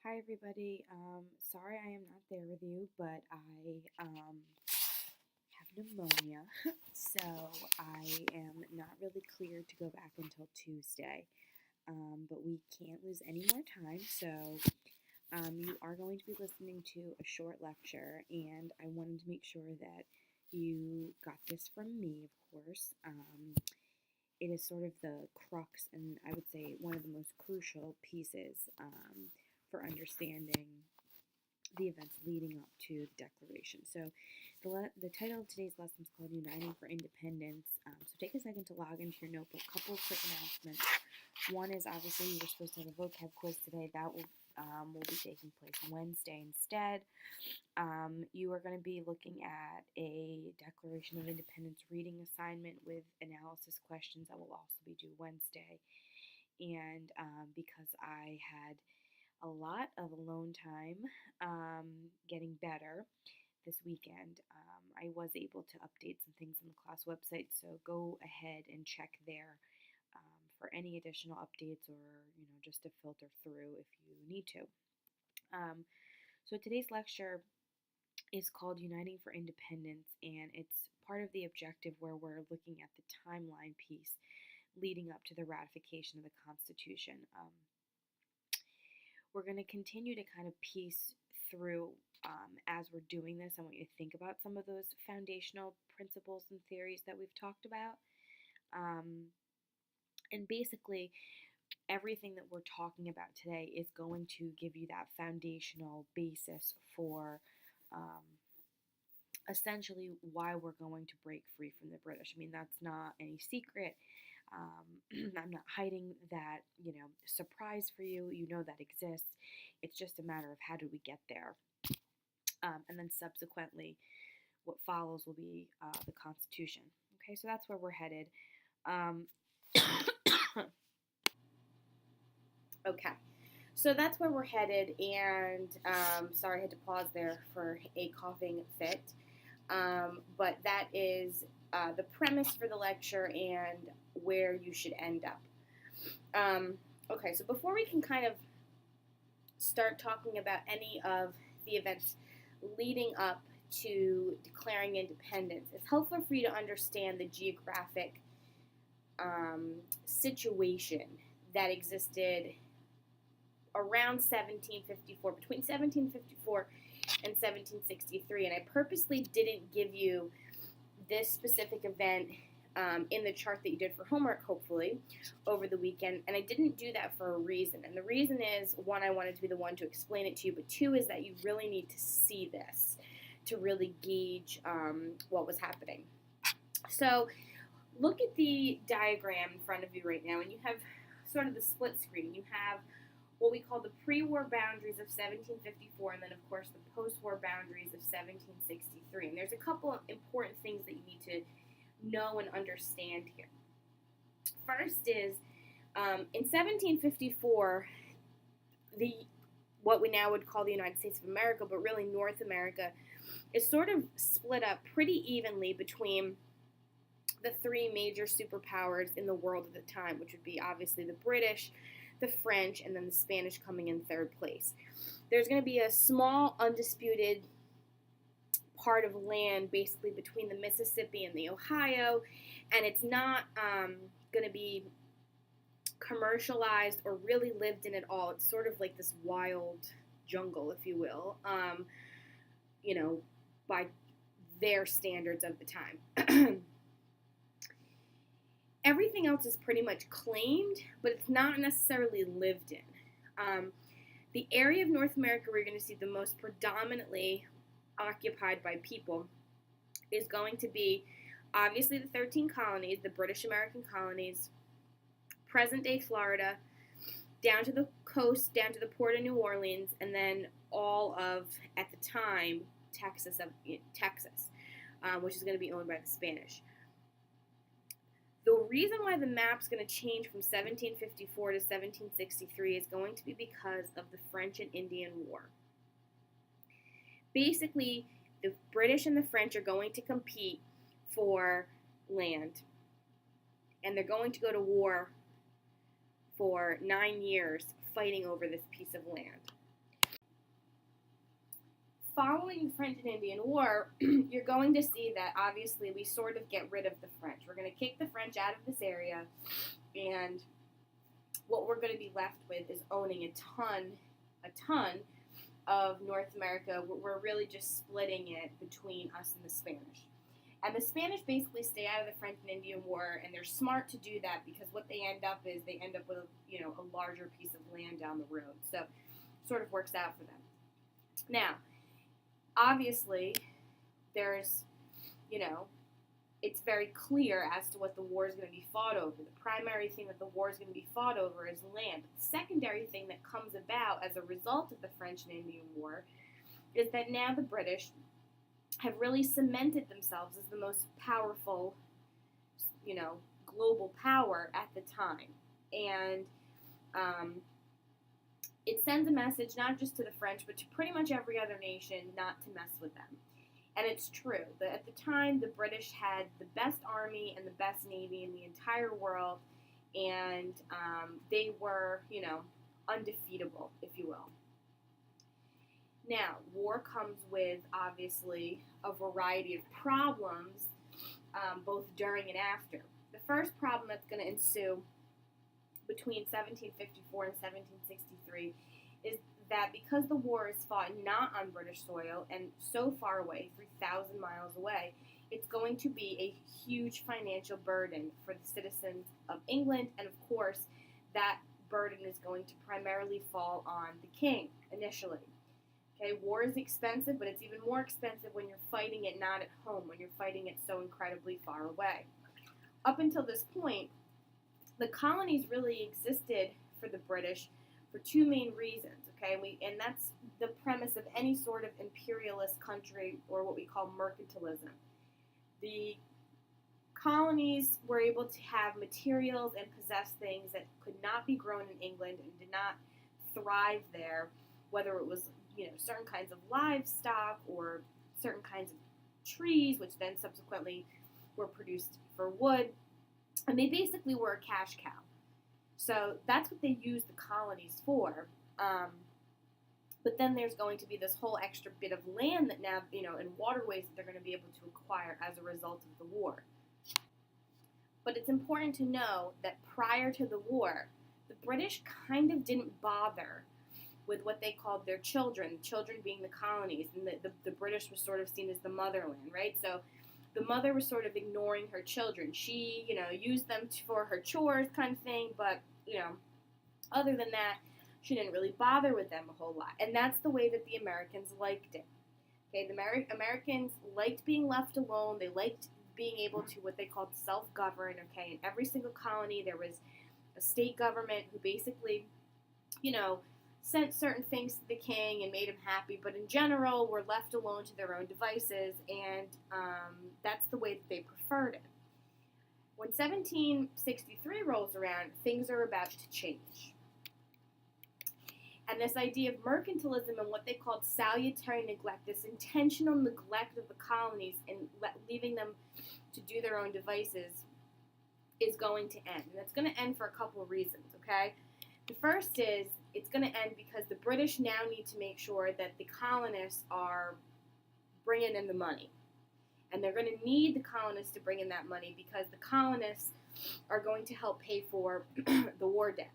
Hi everybody. Sorry I am not there with you, but I have pneumonia, so I am not really cleared to go back until Tuesday. But we can't lose any more time, so you are going to be listening to a short lecture, and I wanted to make sure that you got this from me, of course. It is sort of the crux, and I would say one of the most crucial pieces for understanding the events leading up to the Declaration. So, the title of today's lesson is called Uniting for Independence. So, take a second to log into your notebook. A couple of quick announcements. One is obviously you were supposed to have a vocab quiz today. That will be taking place Wednesday instead. You are going to be looking at a Declaration of Independence reading assignment with analysis questions that will also be due Wednesday. And because I had a lot of alone time getting better this weekend, I was able to update some things on the class website, so go ahead and check there for any additional updates or just to filter through if you need to. So today's lecture is called Uniting for Independence, and it's part of the objective where we're looking at the timeline piece leading up to the ratification of the Constitution. We're going to continue to kind of piece through as we're doing this. I want you to think about some of those foundational principles and theories that we've talked about. And basically, everything that we're talking about today is going to give you that foundational basis for essentially why we're going to break free from the British. I mean, that's not any secret. I'm not hiding that, surprise for you. You know that exists. It's just a matter of how do we get there. And then subsequently, what follows will be the Constitution. Okay, so that's where we're headed. Okay, so that's where we're headed, and sorry I had to pause there for a coughing fit. But that is the premise for the lecture and where you should end up. Okay, so before we can kind of start talking about any of the events leading up to declaring independence, it's helpful for you to understand the geographic situation that existed around 1754, between 1754 and 1763. And I purposely didn't give you this specific event in the chart that you did for homework, hopefully, over the weekend. And I didn't do that for a reason. And the reason is, one, I wanted to be the one to explain it to you, but two is that you really need to see this to really gauge what was happening. So look at the diagram in front of you right now, and you have sort of the split screen. You have what we call the pre-war boundaries of 1754, and then, of course, the post-war boundaries of 1763. And there's a couple of important things that you need to know and understand here. First is, in 1754, what we now would call the United States of America, but really North America, is sort of split up pretty evenly between the three major superpowers in the world at the time, which would be obviously the British, the French, and then the Spanish coming in third place. There's going to be a small, undisputed part of land basically between the Mississippi and the Ohio, and it's not going to be commercialized or really lived in at all. It's sort of like this wild jungle, if you will, by their standards of the time. Everything else is pretty much claimed, but it's not necessarily lived in. The area of North America we're going to see the most predominantly occupied by people is going to be obviously the 13 colonies, the British American colonies, present-day Florida, down to the coast, down to the port of New Orleans, and then all of, at the time, Texas, which is going to be owned by the Spanish. The reason why the map's going to change from 1754 to 1763 is going to be because of the French and Indian War. Basically, the British and the French are going to compete for land, and they're going to go to war for 9 years fighting over this piece of land. following the French and Indian War, you're going to see that obviously we sort of get rid of the French. We're going to kick the French out of this area, and what we're going to be left with is owning a ton of North America. We're really just splitting it between us and the Spanish. And the Spanish basically stay out of the French and Indian War, and they're smart to do that because what they end up is they end up with a larger piece of land down the road. So it sort of works out for them. Now, obviously, there's, it's very clear as to what the war is going to be fought over. The primary thing that the war is going to be fought over is land. The secondary thing that comes about as a result of the French and Indian War is that now the British have really cemented themselves as the most powerful, global power at the time. And it sends a message not just to the French, but to pretty much every other nation not to mess with them. And it's true. At the time, the British had the best army and the best navy in the entire world, and they were, undefeatable, if you will. Now, war comes with, obviously, a variety of problems, both during and after. The first problem that's going to ensue between 1754 and 1763 is that because the war is fought not on British soil and so far away, 3,000 miles away, it's going to be a huge financial burden for the citizens of England, and of course, that burden is going to primarily fall on the king initially. Okay, war is expensive, but it's even more expensive when you're fighting it not at home, when you're fighting it so incredibly far away. Up until this point, the colonies really existed for the British for two main reasons, okay? And that's the premise of any sort of imperialist country, or what we call mercantilism. The colonies were able to have materials and possess things that could not be grown in England and did not thrive there, whether it was certain kinds of livestock or certain kinds of trees, which then subsequently were produced for wood. And they basically were a cash cow. So that's what they used the colonies for. But then there's going to be this whole extra bit of land that now, and waterways that they're going to be able to acquire as a result of the war. But it's important to know that prior to the war, the British kind of didn't bother with what they called their children being the colonies, and the British was sort of seen as the motherland, right? So the mother was sort of ignoring her children. She, used them for her chores kind of thing, but, other than that, she didn't really bother with them a whole lot. And that's the way that the Americans liked it. Okay, the Americans liked being left alone. They liked being able to what they called self-govern, okay? In every single colony, there was a state government who basically, sent certain things to the king and made him happy, but in general were left alone to their own devices, and that's the way that they preferred it. When 1763 rolls around, things are about to change. And this idea of mercantilism and what they called salutary neglect, this intentional neglect of the colonies and leaving them to do their own devices, is going to end. And it's going to end for a couple of reasons, okay? The first is it's going to end because the British now need to make sure that the colonists are bringing in the money. And they're going to need the colonists to bring in that money because the colonists are going to help pay for the war debts.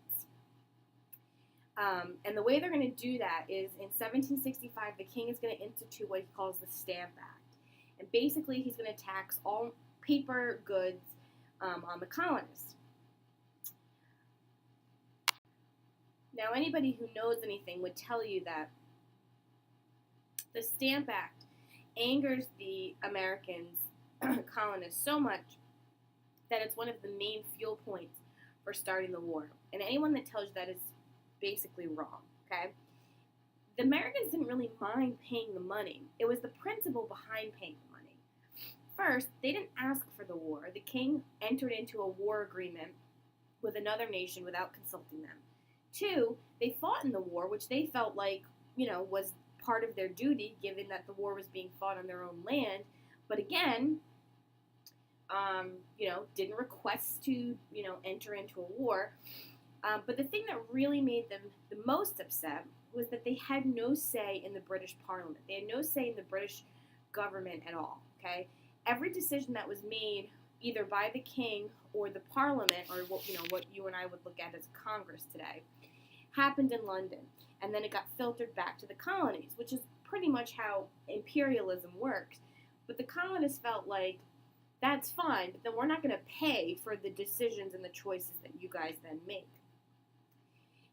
And the way they're going to do that is in 1765, the king is going to institute what he calls the Stamp Act. And basically, he's going to tax all paper goods on the colonists. Now, anybody who knows anything would tell you that the Stamp Act angers the Americans, colonists, so much that it's one of the main fuel points for starting the war. And anyone that tells you that is basically wrong, okay? The Americans didn't really mind paying the money. It was the principle behind paying the money. First, they didn't ask for the war. The king entered into a war agreement with another nation without consulting them. Two, they fought in the war, which they felt like, was part of their duty, given that the war was being fought on their own land. But again, didn't request to, enter into a war. But the thing that really made them the most upset was that they had no say in the British Parliament. They had no say in the British government at all. Okay, every decision that was made either by the king or the Parliament, or what you and I would look at as Congress today, happened in London, and then it got filtered back to the colonies, which is pretty much how imperialism works. But the colonists felt like, that's fine, but then we're not going to pay for the decisions and the choices that you guys then make.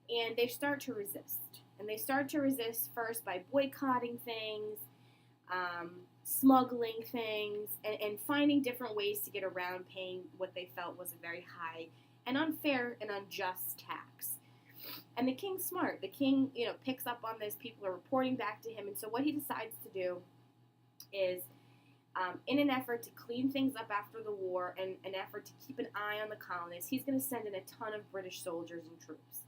And they start to resist. And they start to resist first by boycotting things, smuggling things, and finding different ways to get around paying what they felt was a very high and unfair and unjust tax. And the king's smart. The king, picks up on this. People are reporting back to him. And so what he decides to do is, in an effort to clean things up after the war and an effort to keep an eye on the colonists, he's going to send in a ton of British soldiers and troops.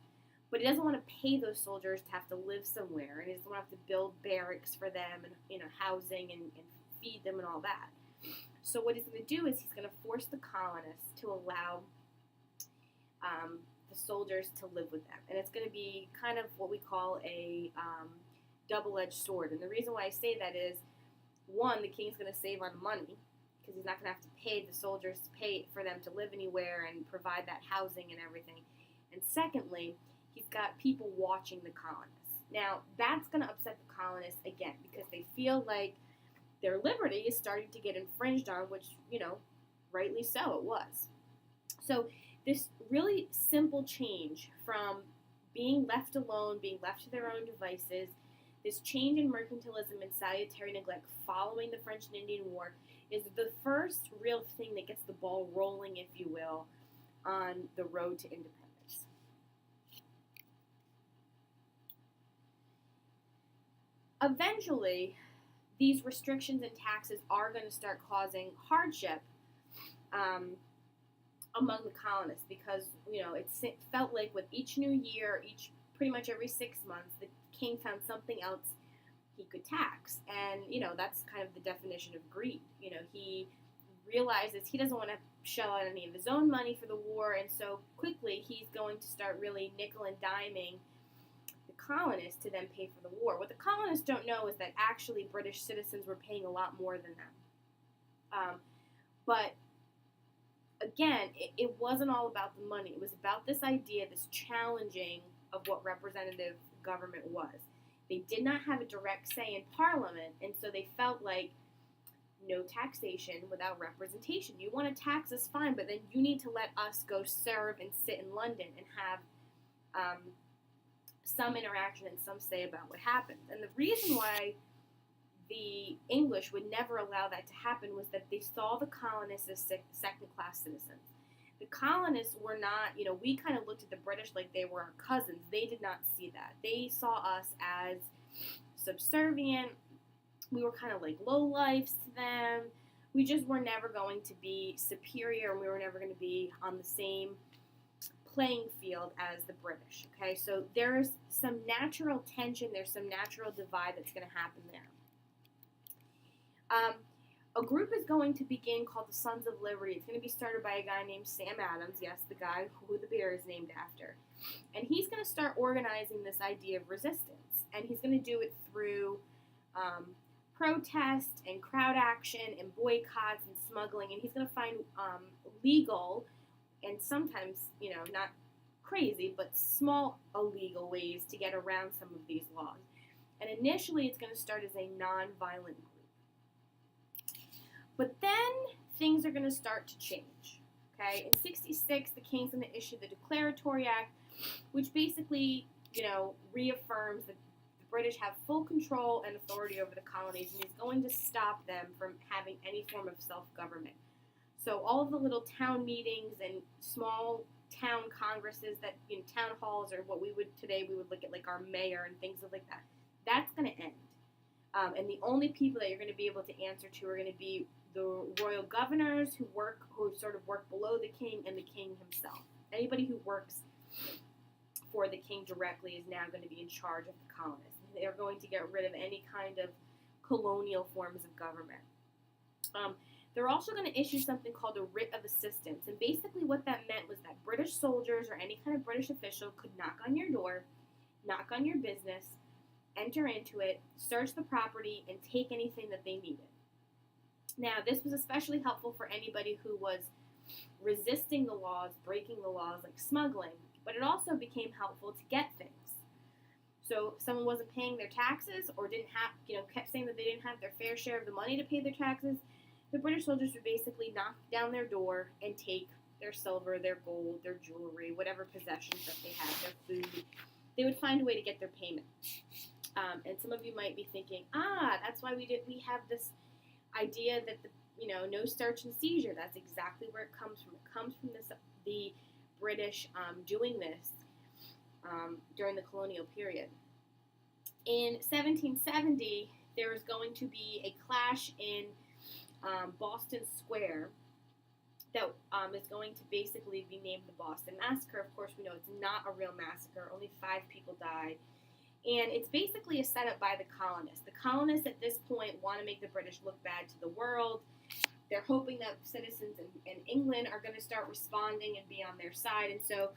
But he doesn't want to pay those soldiers to have to live somewhere, and he doesn't want to have to build barracks for them and housing and feed them and all that. So what he's going to do is he's going to force the colonists to allow the soldiers to live with them. And it's going to be kind of what we call a double-edged sword. And the reason why I say that is, one, the king's going to save on money because he's not going to have to pay the soldiers to pay for them to live anywhere and provide that housing and everything. And secondly, he's got people watching the colonists. Now, that's going to upset the colonists again because they feel like their liberty is starting to get infringed on, which, rightly so it was. So this really simple change from being left alone, being left to their own devices, this change in mercantilism and salutary neglect following the French and Indian War is the first real thing that gets the ball rolling, if you will, on the road to independence. Eventually, these restrictions and taxes are going to start causing hardship among the colonists because, it felt like with each new year, pretty much every 6 months, the king found something else he could tax. And, that's kind of the definition of greed. He realizes he doesn't want to shell out any of his own money for the war, and so quickly he's going to start really nickel and diming the colonists to then pay for the war. What the colonists don't know is that actually British citizens were paying a lot more than them. But again, it wasn't all about the money. It was about this idea, this challenging of what representative government was. They did not have a direct say in Parliament, and so they felt like no taxation without representation. You want to tax us, fine, but then you need to let us go serve and sit in London and have some interaction and some say about what happened. And the reason why the English would never allow that to happen was that they saw the colonists as second-class citizens. The colonists were not, we kind of looked at the British like they were our cousins. They did not see that. They saw us as subservient. We were kind of like lowlifes to them. We just were never going to be superior, and we were never going to be on the same playing field as the British. Okay, so there's some natural tension. There's some natural divide that's going to happen there. A group is going to begin called the Sons of Liberty. It's going to be started by a guy named Sam Adams, yes, the guy who the bear is named after. And he's going to start organizing this idea of resistance. And he's going to do it through protest and crowd action and boycotts and smuggling. And he's going to find legal and sometimes, not crazy, but small illegal ways to get around some of these laws. And initially it's going to start as a non-violent group. But then things are going to start to change, okay? In 66, the king's going to issue the Declaratory Act, which basically, reaffirms that the British have full control and authority over the colonies, and he's going to stop them from having any form of self-government. So all of the little town meetings and small town congresses that, town halls, or what we would look at like our mayor and things like that, that's going to end. And the only people that you're going to be able to answer to are going to be the royal governors who sort of work below the king and the king himself. Anybody who works for the king directly is now going to be in charge of the colonists. They're going to get rid of any kind of colonial forms of government. They're also going to issue something called a writ of assistance. And basically what that meant was that British soldiers or any kind of British official could knock on your door, knock on your business, enter into it, search the property, and take anything that they needed. Now, this was especially helpful for anybody who was resisting the laws, breaking the laws, like smuggling, but it also became helpful to get things. So if someone wasn't paying their taxes or didn't have, kept saying that they didn't have their fair share of the money to pay their taxes, the British soldiers would basically knock down their door and take their silver, their gold, their jewelry, whatever possessions that they had, their food. They would find a way to get their payment. And some of you might be thinking, that's why we have this idea that no search and seizure. That's exactly where it comes from. It comes from the British doing this during the colonial period. In 1770, there was going to be a clash in Boston Square that is going to basically be named the Boston Massacre. Of course, we know it's not a real massacre. Only 5 people died. And it's basically a setup by the colonists. The colonists at this point want to make the British look bad to the world. They're hoping that citizens in England are going to start responding and be on their side. And so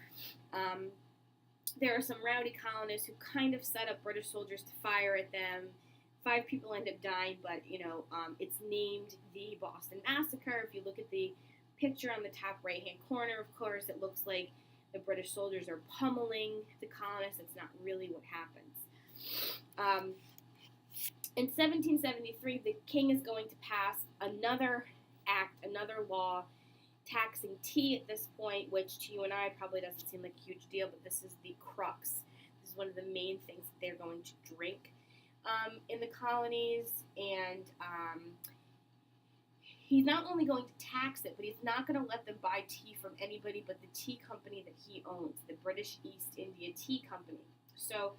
there are some rowdy colonists who kind of set up British soldiers to fire at them. 5 people end up dying, but it's named the Boston Massacre. If you look at the picture on the top right-hand corner, of course, it looks like the British soldiers are pummeling the colonists. It's not really what happens. In 1773, the king is going to pass another act, another law, taxing tea at this point, which to you and I probably doesn't seem like a huge deal, but this is the crux. This is one of the main things that they're going to drink in the colonies, and he's not only going to tax it, but he's not going to let them buy tea from anybody but the tea company that he owns, the British East India Tea Company. So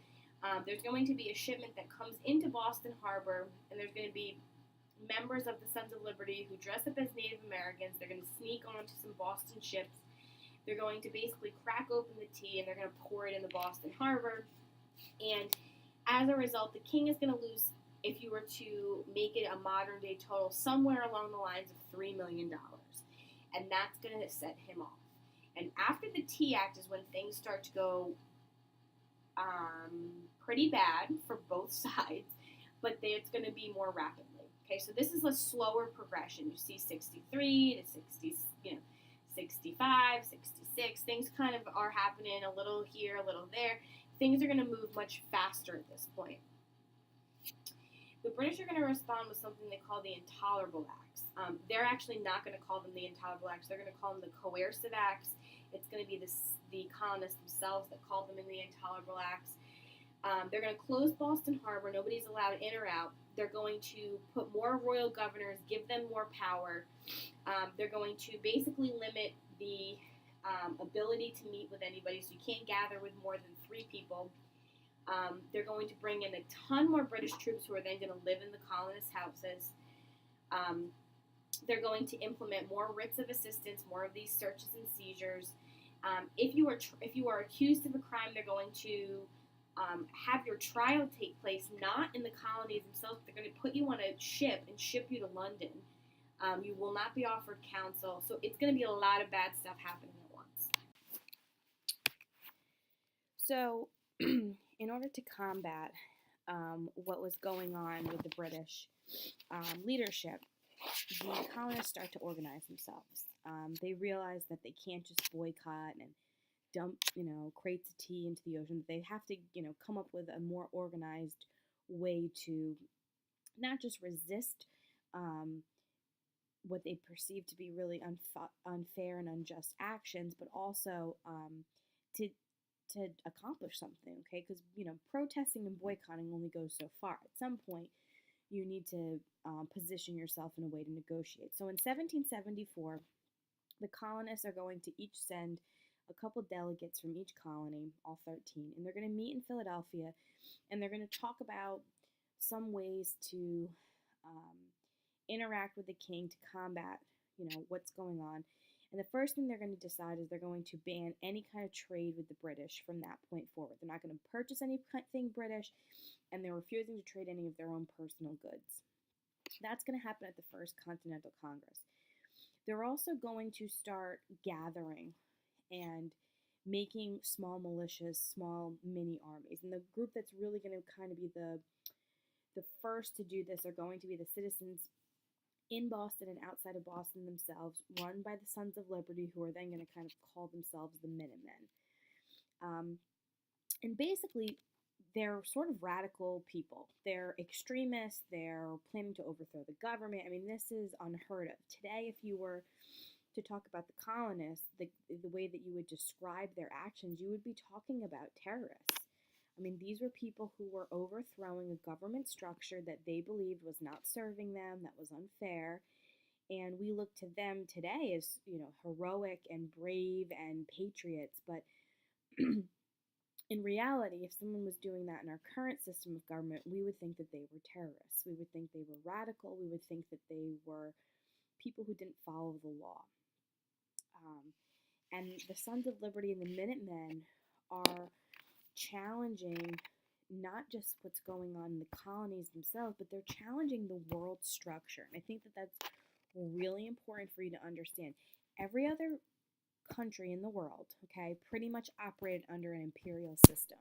there's going to be a shipment that comes into Boston Harbor, and there's going to be members of the Sons of Liberty who dress up as Native Americans. They're going to sneak onto some Boston ships. They're going to basically crack open the tea, and they're going to pour it in the Boston Harbor. And as a result, the king is going to lose, if you were to make it a modern day total, somewhere along the lines of $3 million. And that's going to set him off. And after the Tea Act is when things start to go pretty bad for both sides, but it's going to be more rapidly. Okay, so this is a slower progression. You see 63 to 60, 65, 66. Things kind of are happening a little here, a little there. Things are going to move much faster at this point. The British are going to respond with something they call the Intolerable Acts. They're actually not going to call them the Intolerable Acts. They're going to call them the Coercive Acts. It's going to be the colonists themselves that call them in the Intolerable Acts. They're going to close Boston Harbor. Nobody's allowed in or out. They're going to put more royal governors, give them more power. They're going to basically limit the ability to meet with anybody, so you can't gather with more than 3 people. They're going to bring in a ton more British troops who are then going to live in the colonists' houses. They're going to implement more writs of assistance, more of these searches and seizures. If you are accused of a crime, they're going to have your trial take place not in the colonies themselves. They're going to put you on a ship and ship you to London. You will not be offered counsel. So it's going to be a lot of bad stuff happening at once. So in order to combat what was going on with the British leadership, the colonists start to organize themselves. They realize that they can't just boycott and dump, crates of tea into the ocean. They have to, come up with a more organized way to not just resist what they perceive to be really unfair and unjust actions, but also to accomplish something, okay? Because, protesting and boycotting only goes so far. At some point, you need to position yourself in a way to negotiate. So in 1774, the colonists are going to each send a couple delegates from each colony, all 13, and they're going to meet in Philadelphia, and they're going to talk about some ways to interact with the king to combat, what's going on. And the first thing they're going to decide is they're going to ban any kind of trade with the British from that point forward. They're not going to purchase anything British, and they're refusing to trade any of their own personal goods. That's going to happen at the First Continental Congress. They're also going to start gathering and making small militias, small mini armies. And the group that's really going to kind of be the first to do this are going to be the citizens in Boston and outside of Boston themselves, run by the Sons of Liberty, who are then going to kind of call themselves the Minutemen. And basically, they're sort of radical people. They're extremists. They're planning to overthrow the government. I mean, this is unheard of. Today, if you were to talk about the colonists, the way that you would describe their actions, you would be talking about terrorists. I mean, these were people who were overthrowing a government structure that they believed was not serving them, that was unfair. And we look to them today as, heroic and brave and patriots. But in reality, if someone was doing that in our current system of government, we would think that they were terrorists. We would think they were radical. We would think that they were people who didn't follow the law. And the Sons of Liberty and the Minutemen are challenging not just what's going on in the colonies themselves, but they're challenging the world structure. And I think that that's really important for you to understand. Every other country in the world, okay, pretty much operated under an imperial system.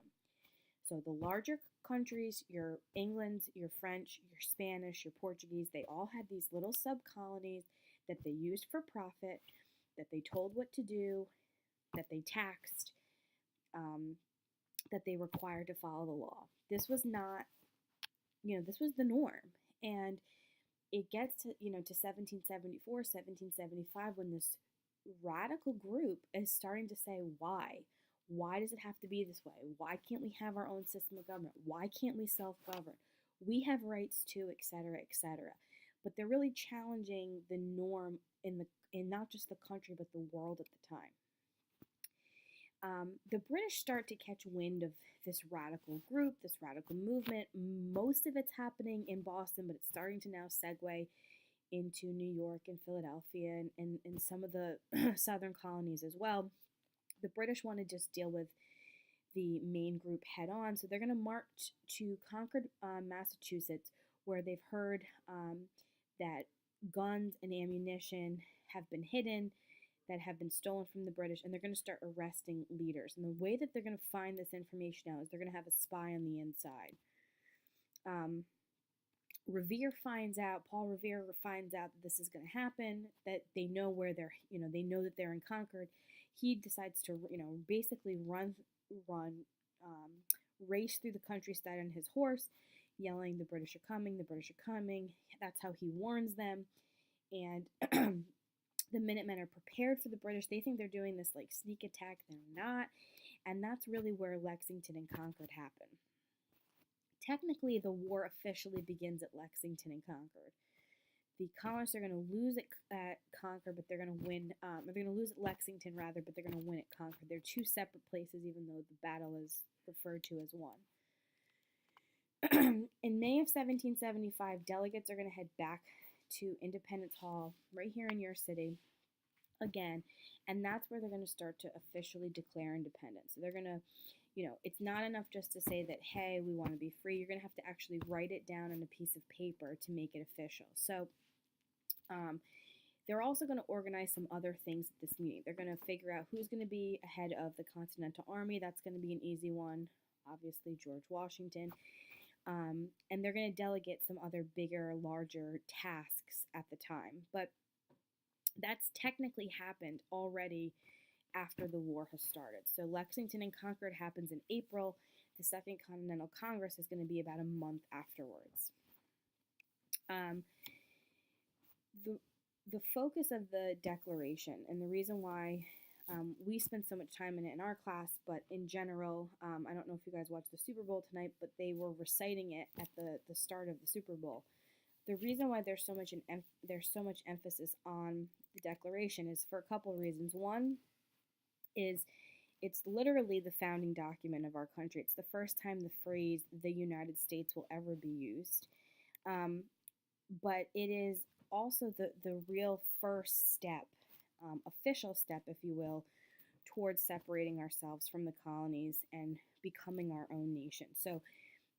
So the larger countries, your England, your French, your Spanish, your Portuguese, they all had these little sub-colonies that they used for profit, that they told what to do, that they taxed, that they required to follow the law. This was not, this was the norm. And it gets to, to 1774, 1775, when this radical group is starting to say, why? Why does it have to be this way? Why can't we have our own system of government? Why can't we self-govern? We have rights too, etc., etc. But they're really challenging the norm in not just the country, but the world at the time. The British start to catch wind of this radical group, this radical movement. Most of it's happening in Boston, but it's starting to now segue into New York and Philadelphia and some of the southern colonies as well. The British want to just deal with the main group head on, so they're going to march to Concord, Massachusetts, where they've heard that guns and ammunition have been hidden, that have been stolen from the British, and they're going to start arresting leaders. And the way that they're going to find this information out is they're going to have a spy on the inside. Paul Revere finds out that this is going to happen, that they know where they know that they're in Concord. He decides to, basically race through the countryside on his horse, yelling, "The British are coming, the British are coming." That's how he warns them. And the Minutemen are prepared for the British. They think they're doing this like sneak attack. They're not. And that's really where Lexington and Concord happen. Technically, the war officially begins at Lexington and Concord. The colonists are going to lose at Concord, but they're going to win. They're going to lose at Lexington, rather, but they're going to win at Concord. They're two separate places, even though the battle is referred to as one. In May of 1775, delegates are going to head back to Independence Hall, right here in your city, again, and that's where they're going to start to officially declare independence. So they're going to, it's not enough just to say that, hey, we want to be free. You're going to have to actually write it down on a piece of paper to make it official. So they're also going to organize some other things at this meeting. They're going to figure out who's going to be ahead of the Continental Army. That's going to be an easy one, obviously George Washington. And they're going to delegate some other bigger, larger tasks at the time. But that's technically happened already after the war has started. So Lexington and Concord happens in April. The Second Continental Congress is going to be about a month afterwards. The focus of the Declaration, and the reason why we spend so much time in it in our class, but in general, I don't know if you guys watched the Super Bowl tonight, but they were reciting it at the start of the Super Bowl. The reason why there's so much emphasis on the Declaration is for a couple of reasons. One is it's literally the founding document of our country. It's the first time the phrase "the United States" will ever be used. But it is also the real first step, official step, if you will, towards separating ourselves from the colonies and becoming our own nation. So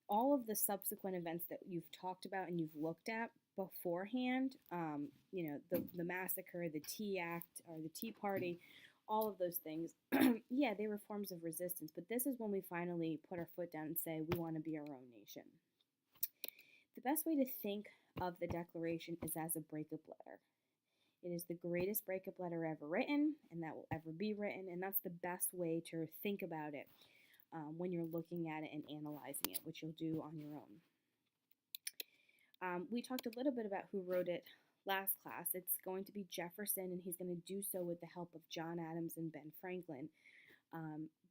all of the subsequent events that you've talked about and you've looked at beforehand, the massacre, the Tea Act, or the Tea Party, all of those things, yeah, they were forms of resistance, but this is when we finally put our foot down and say we want to be our own nation. The best way to think of the Declaration is as a breakup letter. It is the greatest breakup letter ever written, and that will ever be written, and that's the best way to think about it when you're looking at it and analyzing it, which you'll do on your own. We talked a little bit about who wrote it last class. It's going to be Jefferson, and he's going to do so with the help of John Adams and Ben Franklin.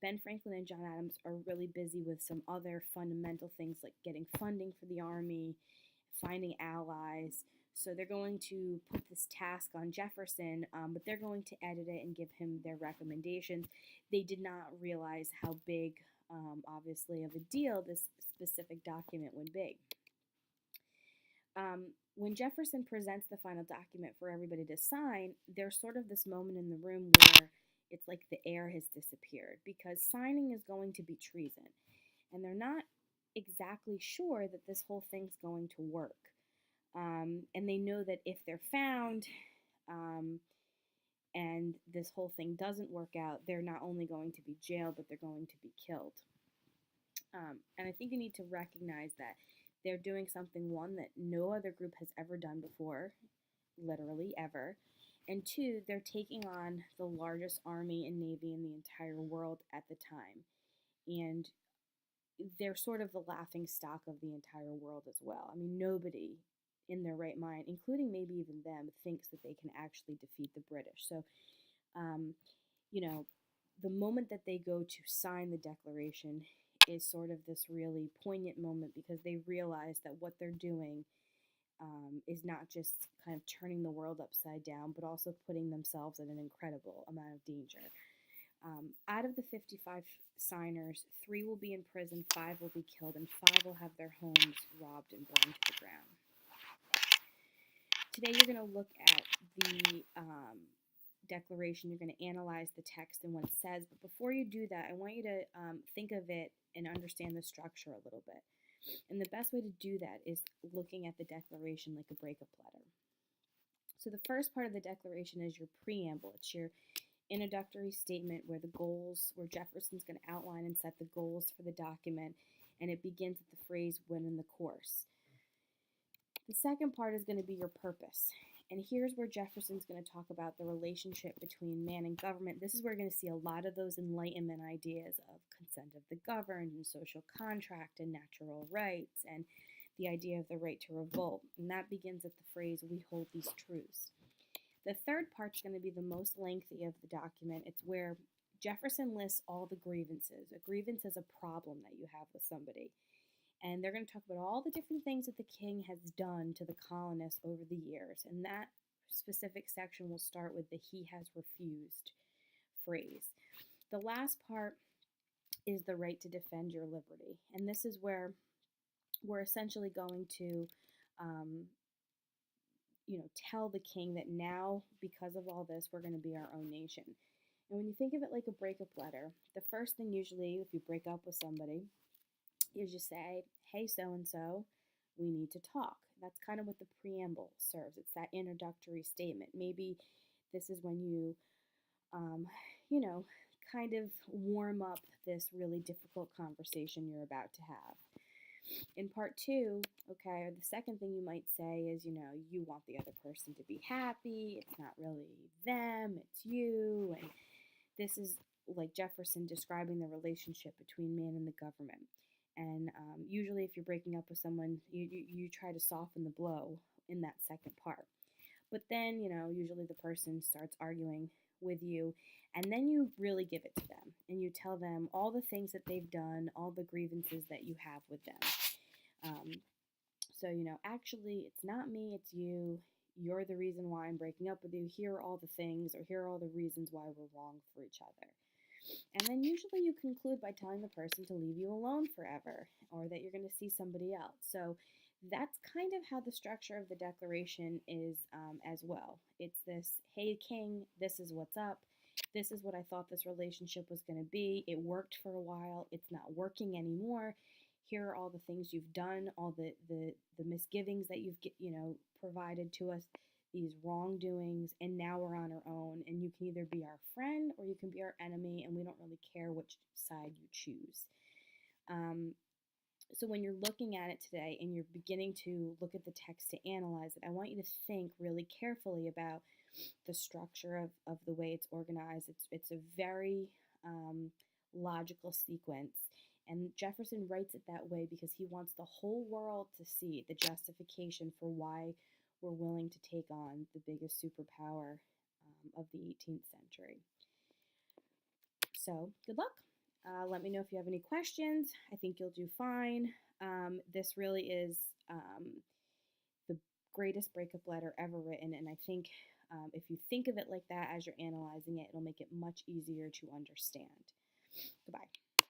Ben Franklin and John Adams are really busy with some other fundamental things like getting funding for the Army, finding allies. So they're going to put this task on Jefferson, but they're going to edit it and give him their recommendations. They did not realize how big, obviously, of a deal this specific document would be. When Jefferson presents the final document for everybody to sign, there's sort of this moment in the room where it's like the air has disappeared because signing is going to be treason. And they're not exactly sure that this whole thing's going to work. And they know that if they're found and this whole thing doesn't work out, they're not only going to be jailed, but they're going to be killed. And I think you need to recognize that they're doing something, one, that no other group has ever done before, literally ever. And two, they're taking on the largest army and navy in the entire world at the time. And they're sort of the laughing stock of the entire world as well. I mean, nobody in their right mind, including maybe even them, thinks that they can actually defeat the British. So, the moment that they go to sign the Declaration is sort of this really poignant moment because they realize that what they're doing is not just kind of turning the world upside down, but also putting themselves at an incredible amount of danger. Out of the 55 signers, 3 will be in prison, 5 will be killed, and 5 will have their homes robbed and burned to the ground. Today you're going to look at the Declaration. You're going to analyze the text and what it says. But before you do that, I want you to think of it and understand the structure a little bit. And the best way to do that is looking at the Declaration like a breakup letter. So the first part of the Declaration is your preamble. It's your introductory statement where Jefferson's going to outline and set the goals for the document, and it begins with the phrase, "win in the course." The second part is going to be your purpose. And here's where Jefferson's going to talk about the relationship between man and government. This is where you're going to see a lot of those Enlightenment ideas of consent of the governed and social contract and natural rights and the idea of the right to revolt. And that begins at the phrase, "we hold these truths." The third part's going to be the most lengthy of the document. It's where Jefferson lists all the grievances. A grievance is a problem that you have with somebody. And they're going to talk about all the different things that the king has done to the colonists over the years. And that specific section will start with the "he has refused" phrase. The last part is the right to defend your liberty. And this is where we're essentially going to tell the king that now, because of all this, we're going to be our own nation. And when you think of it like a breakup letter, the first thing usually, if you break up with somebody, is you say, "Hey, so-and-so, we need to talk." That's kind of what the preamble serves. It's that introductory statement. Maybe this is when you, kind of warm up this really difficult conversation you're about to have. In part 2, okay, or the second thing you might say is, you want the other person to be happy. It's not really them, it's you. And this is like Jefferson describing the relationship between man and the government. And usually if you're breaking up with someone, you try to soften the blow in that second part. But then, usually the person starts arguing with you, and then you really give it to them. And you tell them all the things that they've done, all the grievances that you have with them. Actually, it's not me, it's you. You're the reason why I'm breaking up with you. Here are all the things, or here are all the reasons why we're wrong for each other. And then usually you conclude by telling the person to leave you alone forever, or that you're going to see somebody else. So that's kind of how the structure of the Declaration is as well. It's this, "Hey, king, this is what's up. This is what I thought this relationship was going to be. It worked for a while. It's not working anymore. Here are all the things you've done, all the misgivings that you've provided to us. these wrongdoings, and now we're on our own, and you can either be our friend or you can be our enemy, and we don't really care which side you choose. Um, so when you're looking at it today and you're beginning to look at the text to analyze it, I want you to think really carefully about the structure of the way it's organized. It's a very logical sequence. And Jefferson writes it that way because he wants the whole world to see the justification for why we're willing to take on the biggest superpower of the 18th century. So, good luck. Let me know if you have any questions. I think you'll do fine. This really is the greatest breakup letter ever written, and I think if you think of it like that as you're analyzing it, it'll make it much easier to understand. Goodbye.